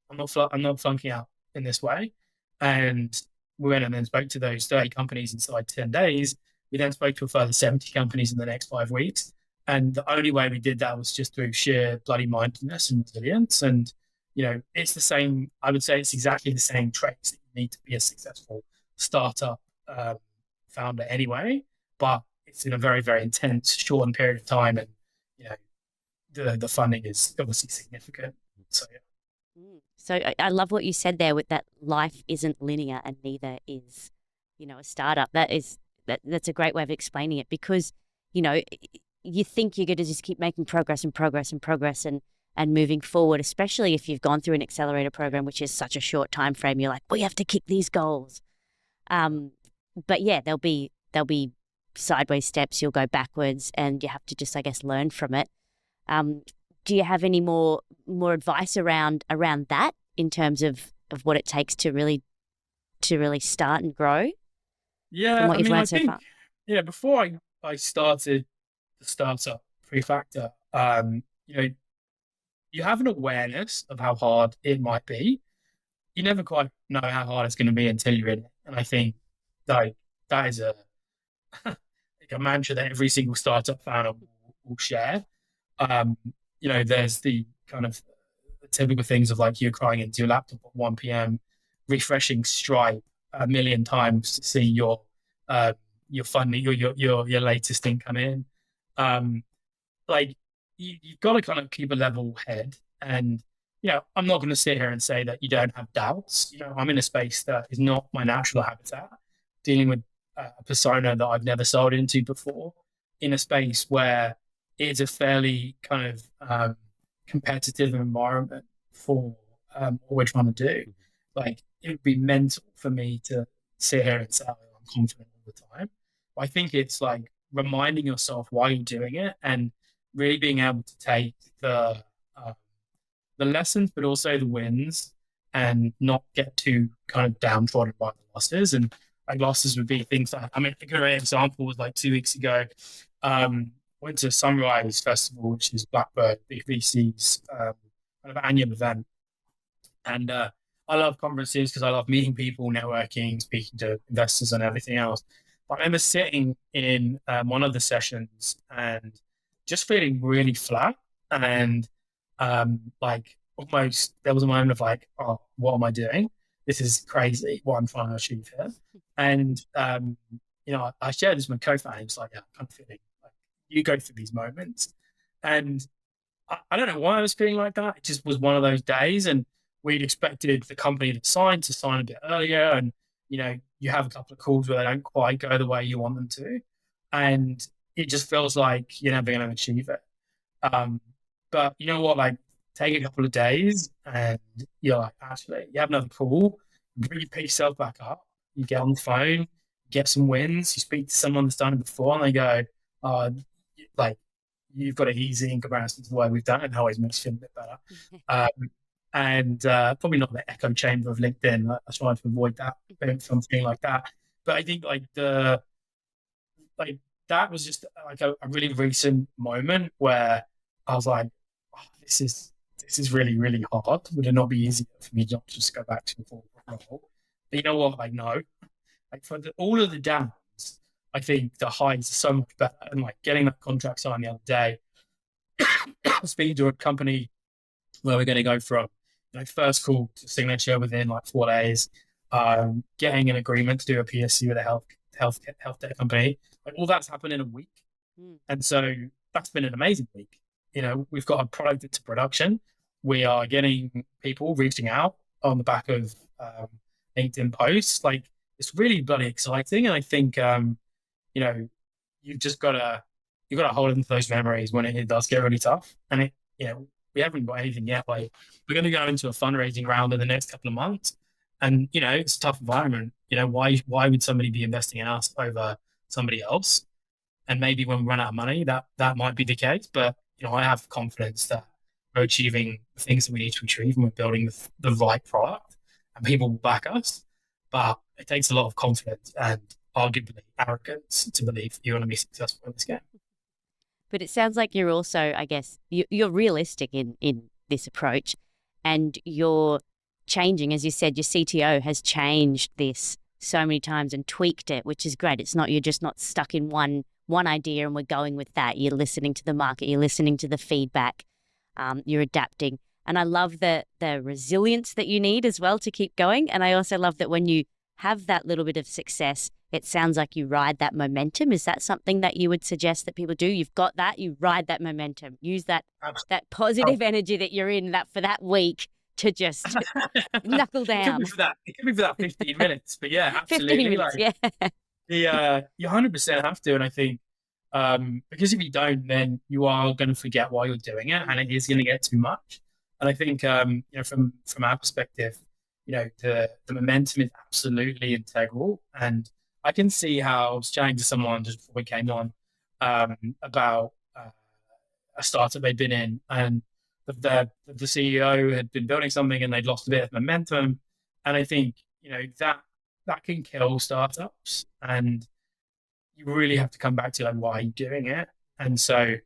Speaker 6: flunking out in this way. And we went and then spoke to those 30 companies inside 10 days. We then spoke to a further 70 companies in the next 5 weeks. And the only way we did that was just through sheer bloody mindedness and resilience. And, it's the same, I would say it's exactly the same traits that you need to be a successful startup founder anyway, but it's in a very, very intense, shortened period of time. And, the funding is obviously significant. So, yeah.
Speaker 4: So I love what you said there with that life isn't linear and neither is, a startup. That's a great way of explaining it, because, you think you're going to just keep making progress and moving forward, especially if you've gone through an accelerator program, which is such a short time frame. You're like, we have to kick these goals. But yeah, there'll be sideways steps. You'll go backwards, and you have to just, I guess, learn from it. Do you have any more advice around that in terms of what it takes to really start and grow?
Speaker 6: Yeah,
Speaker 4: from what you've learned so far?
Speaker 6: Yeah, before I started the startup Prefactor, you have an awareness of how hard it might be. You never quite know how hard it's going to be until you're in it. And I think that is a mantra that every single startup founder will share. There's the kind of the typical things of you're crying into your laptop at 1 p.m, refreshing Stripe 1 million times to see your funding, your latest thing come in. You've got to kind of keep a level head, and I'm not going to sit here and say that you don't have doubts. I'm in a space that is not my natural habitat, dealing with a persona that I've never sold into before, in a space where it's a fairly kind of competitive environment for what we're trying to do. Like, it would be mental for me to sit here and say, "Oh, I'm confident all the time." But I think it's like reminding yourself why you're doing it and really being able to take the lessons, but also the wins, and not get too kind of downtrodden by the losses. And like, losses would be things like, I mean, a great example was like 2 weeks ago, went to Sunrise Festival, which is Blackbird, big VC's kind of annual event. And I love conferences because I love meeting people, networking, speaking to investors and everything else. But I remember sitting in one of the sessions and just feeling really flat, and like, almost there was a moment of like, oh, what am I doing? This is crazy what I'm trying to achieve here. And I shared this with my co-founder. He was like, yeah, I'm kind of feeling like you go through these moments. And I don't know why I was feeling like that. It just was one of those days, and we'd expected the company to sign a bit earlier, and you have a couple of calls where they don't quite go the way you want them to, and it just feels like you're never going to achieve it. But you know what? Like, take a couple of days, and you're like, actually, you have another call, you pick yourself back up, you get on the phone, get some wins, you speak to someone that's done it before, and they go, like, you've got it easy in comparison to the way we've done it, and always makes you feel a bit better. And probably not the echo chamber of LinkedIn. I try to avoid that, something like that. But I think that was just like a really recent moment where I was like, oh, this is really, really hard. Would it not be easier for me not to just go back to a full role? But you know what? Like, no. Like, for all of the downs, I think the highs are so much better. And like, getting that contract signed the other day, speaking to a company where we're going to go from first call to signature within like 4 days, getting an agreement to do a PSC with a health tech company, like, all that's happened in a week. And so that's been an amazing week. We've got a product into production. We are getting people reaching out on the back of LinkedIn posts. Like, it's really bloody exciting. And I think you've just got to hold into those memories when it does get really tough. And we haven't got anything yet. Like, we're going to go into a fundraising round in the next couple of months, and it's a tough environment. Why would somebody be investing in us over somebody else? And maybe when we run out of money, that might be the case. But I have confidence that we're achieving the things that we need to achieve, and we're building the right product, and people will back us. But it takes a lot of confidence and arguably arrogance to believe you're going to be successful in this game.
Speaker 4: But it sounds like you're also, I guess, you're realistic in this approach, and you're changing. As you said, your CTO has changed this so many times and tweaked it, which is great. It's not, you're just not stuck in one idea and we're going with that. You're listening to the market, you're listening to the feedback, you're adapting. And I love the resilience that you need as well to keep going. And I also love that when you have that little bit of success, it sounds like you ride that momentum. Is that something that you would suggest that people do? You've got that, you ride that momentum. Use that positive energy that you're in for that week to just knuckle down.
Speaker 6: It could be for that 15 minutes, but yeah, absolutely.
Speaker 4: 15 minutes,
Speaker 6: yeah. You 100% have to. And I think because if you don't, then you are going to forget why you're doing it, and it is going to get too much. And I think from our perspective, the momentum is absolutely integral. And I can see how I was chatting to someone just before we came on about a startup they'd been in, and the CEO had been building something and they'd lost a bit of momentum. And I think that can kill startups, and you really have to come back to why are you doing it. And so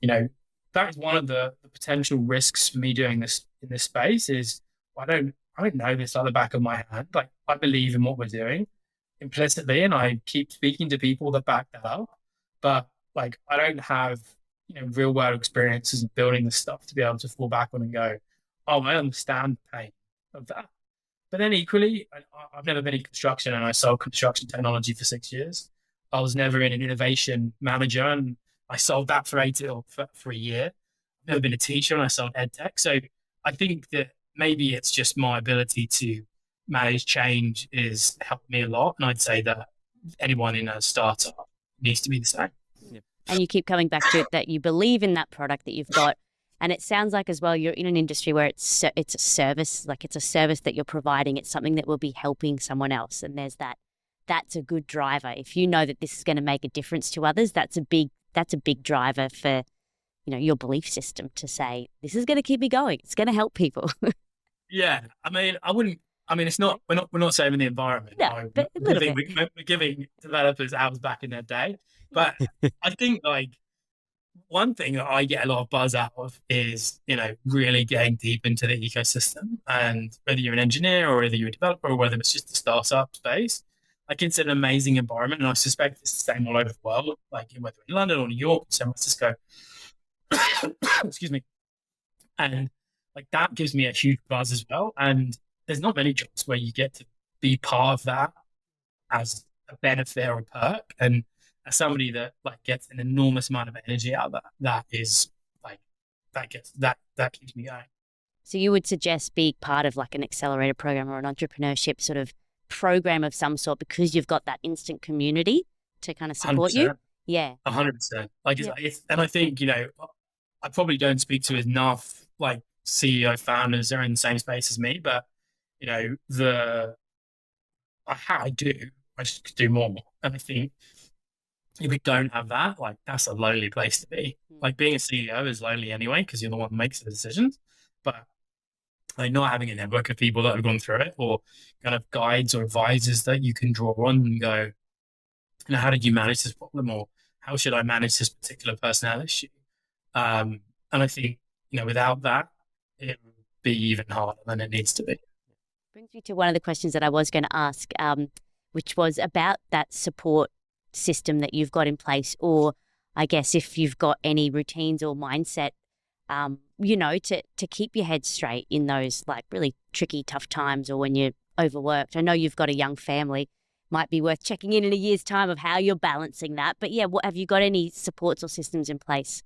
Speaker 6: that is one of the potential risks for me doing this in this space is I don't know this at the back of my hand. Like, I believe in what we're doing implicitly, and I keep speaking to people that back that up, but like, I don't have real world experiences of building this stuff to be able to fall back on and go, oh, I understand the pain of that. But then equally, I've never been in construction, and I sold construction technology for 6 years. I was never in an innovation manager, and I sold that for Atio for a year. I've never been a teacher, and I sold ed tech. So I think that maybe it's just my ability to manage change is helped me a lot. And I'd say that anyone in a startup needs to be the same.
Speaker 4: And you keep coming back to it, that you believe in that product that you've got. And it sounds like as well, you're in an industry where it's a service, like it's a service that you're providing. It's something that will be helping someone else. And there's that's a good driver. If you know that this is going to make a difference to others, that's a big driver for, your belief system to say, this is going to keep me going. It's going to help people.
Speaker 6: Yeah. I mean, it's not, we're not saving the environment.
Speaker 4: No, but a little bit.
Speaker 6: We're giving developers hours back in their day. But I think like one thing that I get a lot of buzz out of is, really getting deep into the ecosystem. And whether you're an engineer or whether you're a developer or whether it's just a startup space, like it's an amazing environment. And I suspect it's the same all over the world, like whether in London or New York or San Francisco. Excuse me. And like that gives me a huge buzz as well. And there's not many jobs where you get to be part of that as a benefit or a perk. And as somebody that like gets an enormous amount of energy out of that is like that keeps me going.
Speaker 4: So you would suggest being part of like an accelerator program or an entrepreneurship sort of program of some sort, because you've got that instant community to kind of support
Speaker 6: 100%.
Speaker 4: you? Yeah.
Speaker 6: 100%. Like, and I think, I probably don't speak to enough like CEO founders that are in the same space as me, but I do. I just could do more. And I think if we don't have that, like that's a lonely place to be. Like being a CEO is lonely anyway, because you're the one who makes the decisions. But like not having a network of people that have gone through it, or kind of guides or advisors that you can draw on and go, how did you manage this problem, or how should I manage this particular personality issue? And I think, without that, it would be even harder than it needs to be.
Speaker 4: Brings me to one of the questions that I was going to ask, which was about that support system that you've got in place, or I guess if you've got any routines or mindset, to keep your head straight in those like really tricky, tough times, or when you're overworked. I know you've got a young family. Might be worth checking in a year's time of how you're balancing that. But yeah, have you got any supports or systems in place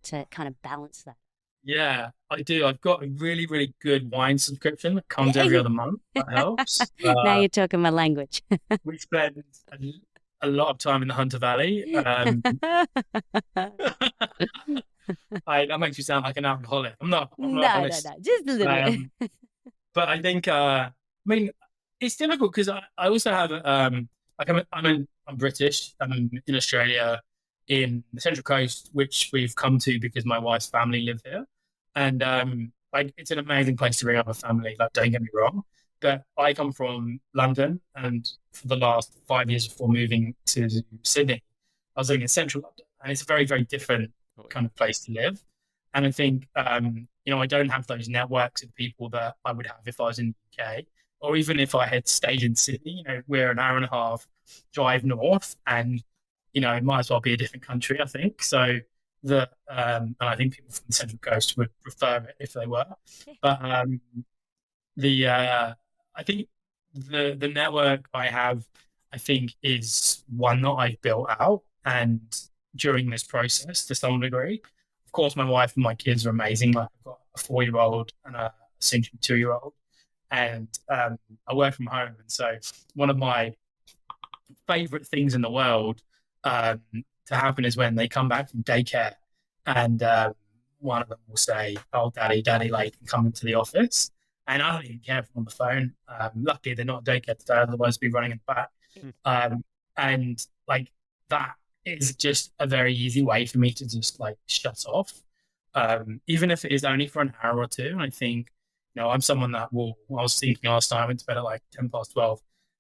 Speaker 4: to kind of balance that?
Speaker 6: Yeah, I do. I've got a really, really good wine subscription that comes every other month. That helps.
Speaker 4: Now you're talking my language.
Speaker 6: We spend a lot of time in the Hunter Valley. That makes you sound like an alcoholic. I'm not.
Speaker 4: No,
Speaker 6: honest.
Speaker 4: no, just a little bit.
Speaker 6: But I think, it's difficult because I also have, I'm British. I'm in Australia, in the Central Coast, which we've come to because my wife's family live here. And it's an amazing place to bring up a family, like don't get me wrong. But I come from London, and for the last 5 years before moving to Sydney, I was living in central London, and it's a very, very different kind of place to live. And I think, I don't have those networks of people that I would have if I was in the UK, or even if I had stayed in Sydney. We're an hour and a half drive north, and it might as well be a different country, I think. So and I think people from the Central Coast would prefer it if they were. But I think the network I have, I think, is one that I've built out, and during this process to some degree. Of course, my wife and my kids are amazing. Like I've got a 4-year-old and a soon 2-year-old, and I work from home. And so one of my favorite things in the world to happen is when they come back from daycare, and one of them will say, "Oh, daddy late," and come into the office. And I don't even care if I'm on the phone. Luckily, they're not at daycare today, otherwise I'd be running in the back. And like that is just a very easy way for me to just like shut off, even if it is only for an hour or two. And I think, I'm someone that I was thinking last night, I went to bed at like 12:10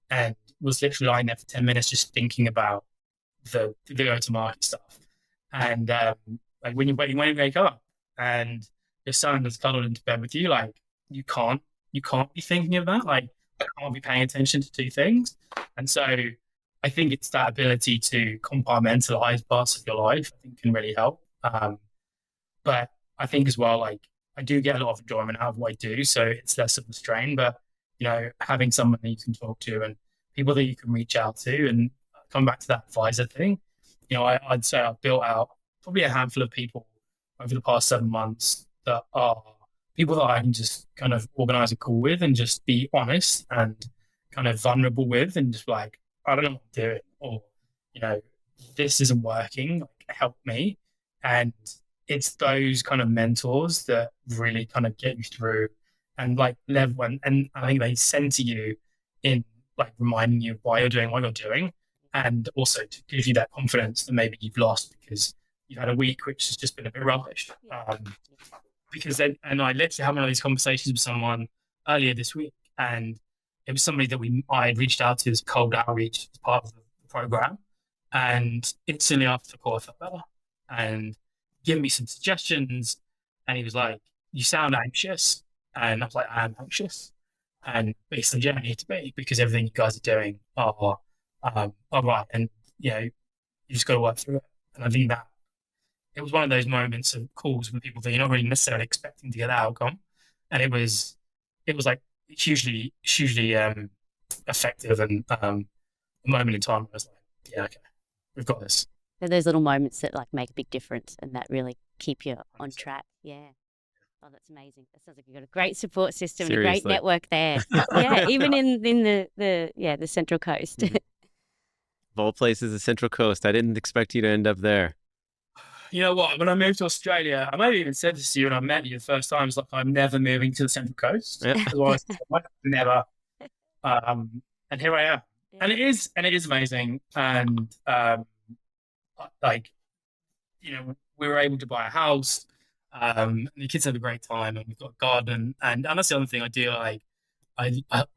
Speaker 6: and was literally lying there for 10 minutes just thinking about the go-to-market stuff. And like when you wake up and your son is cuddled into bed with you, like you can't be thinking of that. Like I can't be paying attention to two things. And so I think it's that ability to compartmentalize parts of your life, I think, can really help. But I think as well, like I do get a lot of enjoyment out of what I do, so it's less of a strain. But having someone that you can talk to and people that you can reach out to, and come back to that advisor thing, I'd say I've built out probably a handful of people over the past 7 months that are people that I can just kind of organize a call with and just be honest and kind of vulnerable with, and just like, I don't know what to do, or, this isn't working, like, help me. And it's those kind of mentors that really kind of get you through and like level, and I think they center you in like reminding you why you're doing what you're doing, and also to give you that confidence that maybe you've lost because you've had a week which has just been a bit rubbish. Because then, and I literally had one of these conversations with someone earlier this week, and it was somebody that I had reached out to as cold outreach as part of the program, and instantly after the call I felt better and give me some suggestions. And he was like, "You sound anxious," and I was like, "I am anxious," and basically, yeah, I need to be, because everything you guys are doing are right, and you just got to work through it. And I think that it was one of those moments of calls with people that you're not really necessarily expecting to get that outcome, and it was like hugely effective, and a moment in time where I was like, yeah, okay, we've got this.
Speaker 4: They're those little moments that like make a big difference and that really keep you on track. Yeah. Oh, that's amazing. That sounds like you've got a great support system, and a great network there. Yeah, even in the Central Coast.
Speaker 5: Of all places, the Central Coast. I didn't expect you to end up there.
Speaker 6: You know what? When I moved to Australia, I maybe even said this to you when I met you the first time. It's like, I'm never moving to the Central Coast.
Speaker 5: Yep.
Speaker 6: Otherwise, never. And here I am. Yeah. And it is amazing. And we were able to buy a house. And the kids have a great time, and we've got a garden. And that's the other thing I do.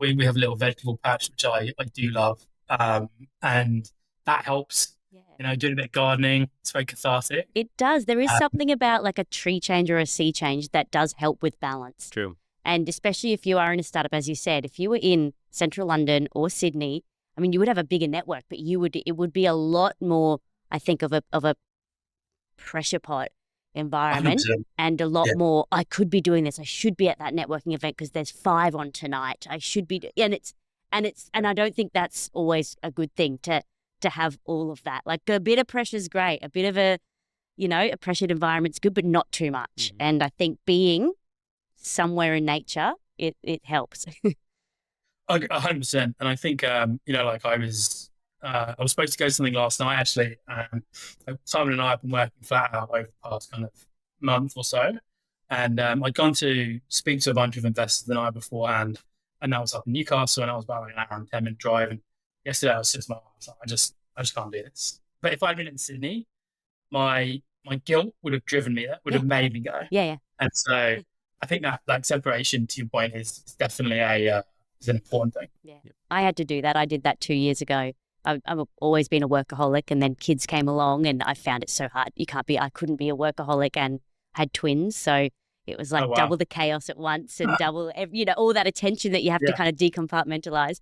Speaker 6: We have a little vegetable patch, which I do love. And that helps. Yeah. Doing a bit of gardening, it's very cathartic.
Speaker 4: It does. There is something about like a tree change or a sea change that does help with balance.
Speaker 5: True.
Speaker 4: And especially if you are in a startup, as you said, if you were in central London or Sydney, I mean, you would have a bigger network, but it would be a lot more, I think, of a pressure pot environment
Speaker 6: 100%.
Speaker 4: And a lot more, I could be doing this. I should be at that networking event because there's 5 on tonight. I should be, and I don't think that's always a good thing to have all of that. Like, a bit of pressure is great. A bit of a pressured environment's good, but not too much. Mm-hmm. And I think being somewhere in nature, it helps.
Speaker 6: 100%. And I think, I was supposed to go to something last night, actually. Simon and I have been working flat out over the past kind of month or so. And I'd gone to speak to a bunch of investors the night beforehand, and that was up in Newcastle, and I was about like an hour and 10 minute drive. And yesterday I was just like, I just can't do this. But if I'd been in Sydney, my guilt would have driven me there, would have made me go.
Speaker 4: Yeah.
Speaker 6: And so I think that like separation, to your point, is definitely is an important thing.
Speaker 4: Yeah. I had to do that. I did that 2 years ago. I've always been a workaholic, and then kids came along and I found it so hard. I couldn't be a workaholic and had twins. So it was like double the chaos at once, and double, all that attention that you have to kind of decompartmentalize.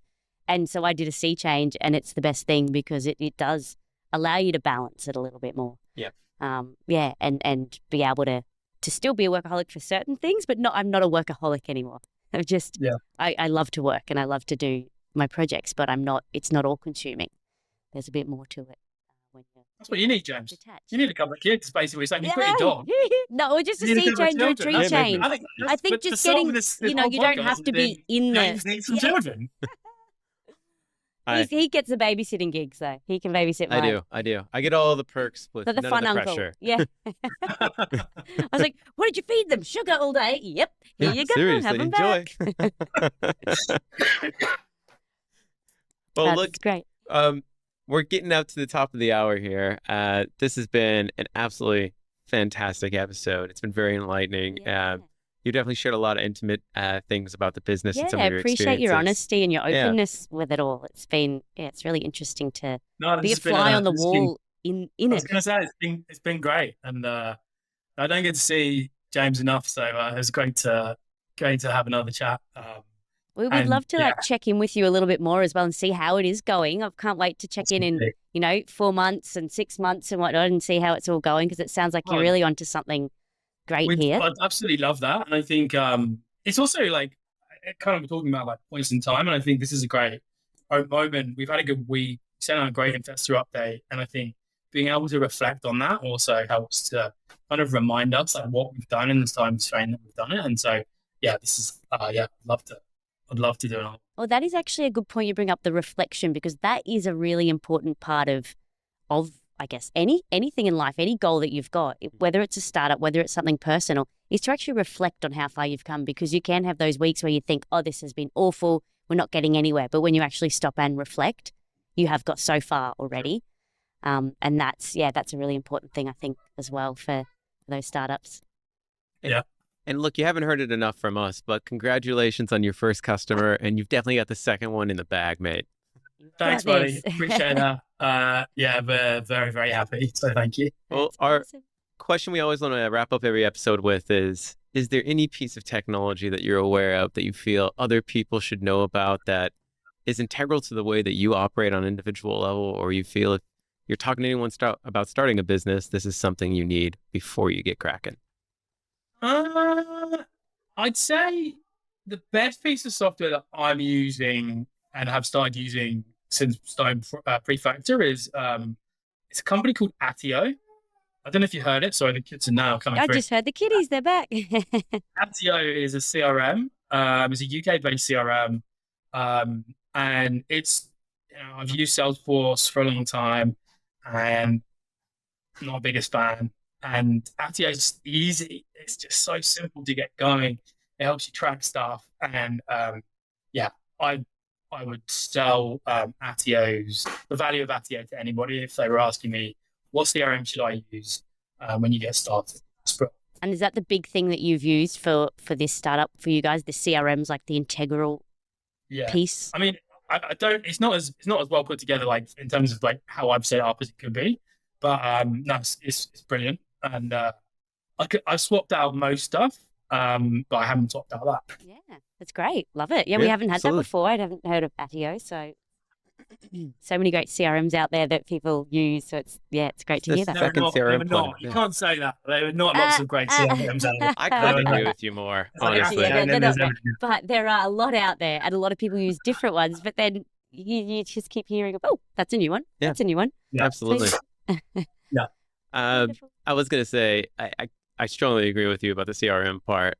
Speaker 4: And so I did a sea change, and it's the best thing because it does allow you to balance it a little bit more.
Speaker 6: Yeah.
Speaker 4: And be able to still be a workaholic for certain things, but I'm not a workaholic anymore. I love to work and I love to do my projects, but it's not all consuming. There's a bit more to it.
Speaker 6: That's what you need, James.
Speaker 4: Detached.
Speaker 6: You need a couple of kids, basically. It's like you've got your dog.
Speaker 4: No, or just a sea change or a tree change. I think just getting, you don't have to be in there.
Speaker 6: James needs some children.
Speaker 4: He gets the babysitting gig, so he can babysit mine.
Speaker 5: I do. I get all the perks with
Speaker 4: the
Speaker 5: none
Speaker 4: fun
Speaker 5: of the
Speaker 4: uncle.
Speaker 5: pressure.
Speaker 4: Yeah. I was like, what did you feed them? Sugar all day? Yep. Here you go.
Speaker 5: Seriously,
Speaker 4: have them
Speaker 5: enjoy.
Speaker 4: back.
Speaker 5: Well,
Speaker 4: That's great.
Speaker 5: We're getting up to the top of the hour here. This has been an absolutely fantastic episode. It's been very enlightening.
Speaker 4: Yeah.
Speaker 5: You definitely shared a lot of intimate things about the business and some of your experiences.
Speaker 4: I appreciate your honesty and your openness with it all. It's been, it's really interesting to be a fly on the wall in it.
Speaker 6: I was going to say, it's been great. And I don't get to see James enough, so it was great to have another chat.
Speaker 4: We would love to check in with you a little bit more as well and see how it is going. I can't wait to check in 4 months and 6 months and whatnot and see how it's all going, because it sounds like you're really onto something great here.
Speaker 6: I'd absolutely love that. And I think it's also like kind of talking about like points in time. And I think this is a great moment. We've had a good week, sent out a great investor update. And I think being able to reflect on that also helps to kind of remind us like what we've done in the time frame that we've done it. And so, yeah, this is, I'd love to do it.
Speaker 4: Well, that is actually a good point you bring up, the reflection, because that is a really important part of I guess, anything in life, any goal that you've got, whether it's a startup, whether it's something personal, is to actually reflect on how far you've come, because you can have those weeks where you think, oh, this has been awful, we're not getting anywhere. But when you actually stop and reflect, you have got so far already. And that's a really important thing, I think, as well for those startups.
Speaker 6: Yeah.
Speaker 5: And look, you haven't heard it enough from us, but congratulations on your first customer, and you've definitely got the second one in the bag, mate.
Speaker 6: Thanks, buddy. Appreciate that. Yeah, we're very, very happy. So thank you.
Speaker 5: Well, our question we always want to wrap up every episode with is there any piece of technology that you're aware of that you feel other people should know about that is integral to the way that you operate on an individual level, or you feel if you're talking to anyone about starting a business, this is something you need before you get cracking?
Speaker 6: I'd say the best piece of software that I'm using and have started using since starting Prefactor is it's a company called Atio. I don't know if you heard it. Sorry, the kids are now coming through.
Speaker 4: I just heard the kiddies, they're back.
Speaker 6: Atio is a CRM. It's a UK-based CRM. And it's, I've used Salesforce for a long time and I'm not the biggest fan. And Atio is easy. It's just so simple to get going. It helps you track stuff. And I would sell the value of Atio to anybody if they were asking me, what CRM should I use when you get started?
Speaker 4: And is that the big thing that you've used for this startup for you guys? The CRMs, like the integral piece?
Speaker 6: I mean, I don't. It's not as well put together, like in terms of like how I've set it up as it could be. But no, it's brilliant. And I've swapped out most stuff, but I haven't swapped out that.
Speaker 4: Yeah, that's great. Love it. Yeah, we haven't had that before. I haven't heard of Atio, so many great CRMs out there that people use. So it's great to hear that.
Speaker 6: They were not. You can't say that. There were not lots of great CRMs out there.
Speaker 5: I couldn't agree with you more, honestly.
Speaker 4: But there are a lot out there, and a lot of people use different ones. But then you just keep hearing of, oh, that's a new one.
Speaker 5: Yeah.
Speaker 4: That's a new one.
Speaker 5: Yeah, absolutely.
Speaker 6: Yeah.
Speaker 5: I was going to say, I strongly agree with you about the CRM part.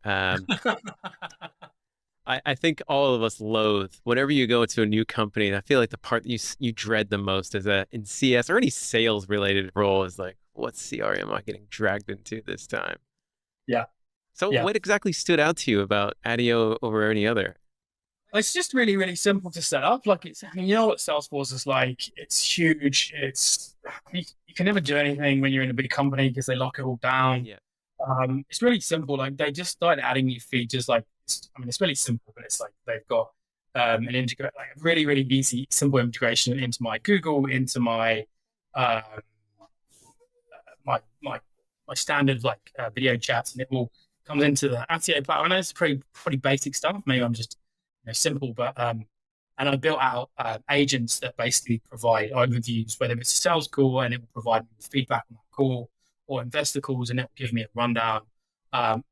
Speaker 5: I think all of us loathe whenever you go to a new company. And I feel like the part that you dread the most is in CS or any sales related role is like, what CRM am I getting dragged into this time?
Speaker 6: Yeah.
Speaker 5: So what exactly stood out to you about Atio over any other?
Speaker 6: It's just really, really simple to set up. Like you know what Salesforce is like. It's huge. You can never do anything when you're in a big company because they lock it all down.
Speaker 5: Yeah.
Speaker 6: It's really simple. Like they just started adding new features. Like, it's really simple, but it's like they've got an integrate, like a really, really easy, simple integration into my Google, into my my standard like video chats, and it all comes into the Atio platform. I know it's pretty basic stuff. Maybe I'm just simple, but and I built out agents that basically provide overviews, whether it's a sales call and it will provide me with feedback on that call, or investor calls and it will give me a rundown.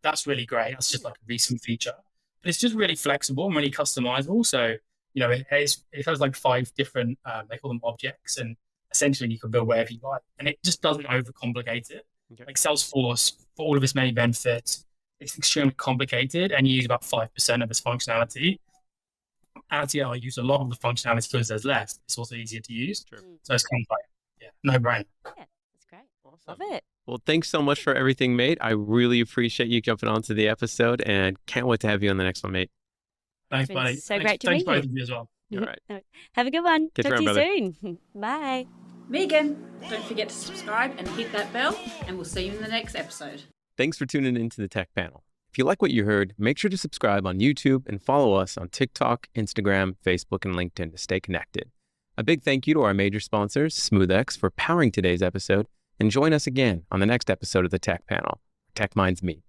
Speaker 6: That's really great. That's just like a recent feature, but it's just really flexible and really customizable. So it has like 5 different they call them objects, and essentially you can build wherever you like, and it just doesn't overcomplicate it. Okay. Like Salesforce, for all of its many benefits, it's extremely complicated and you use about 5% of its functionality. Atio, I use a lot of the functionality because there's less. It's also easier to use. True. So it's kind of like, no brainer.
Speaker 4: Yeah, that's great. Awesome. Love it.
Speaker 5: Well, thanks so much for everything, mate. I really appreciate you jumping onto the episode and can't wait to have you on the next one, mate.
Speaker 6: Thanks, buddy.
Speaker 4: So great to meet you.
Speaker 6: Thanks, both of you as well.
Speaker 5: All right.
Speaker 4: Have a good one.
Speaker 5: Catch
Speaker 4: Talk
Speaker 5: you
Speaker 4: to
Speaker 5: around,
Speaker 4: you soon. Bye.
Speaker 3: Megan, don't forget to subscribe and hit that bell, and we'll see you in the next episode.
Speaker 5: Thanks for tuning into the Tech Panel. If you like what you heard, make sure to subscribe on YouTube and follow us on TikTok, Instagram, Facebook, and LinkedIn to stay connected. A big thank you to our major sponsors, SmoothX, for powering today's episode, and join us again on the next episode of the Tech Panel, where Tech Minds Meet.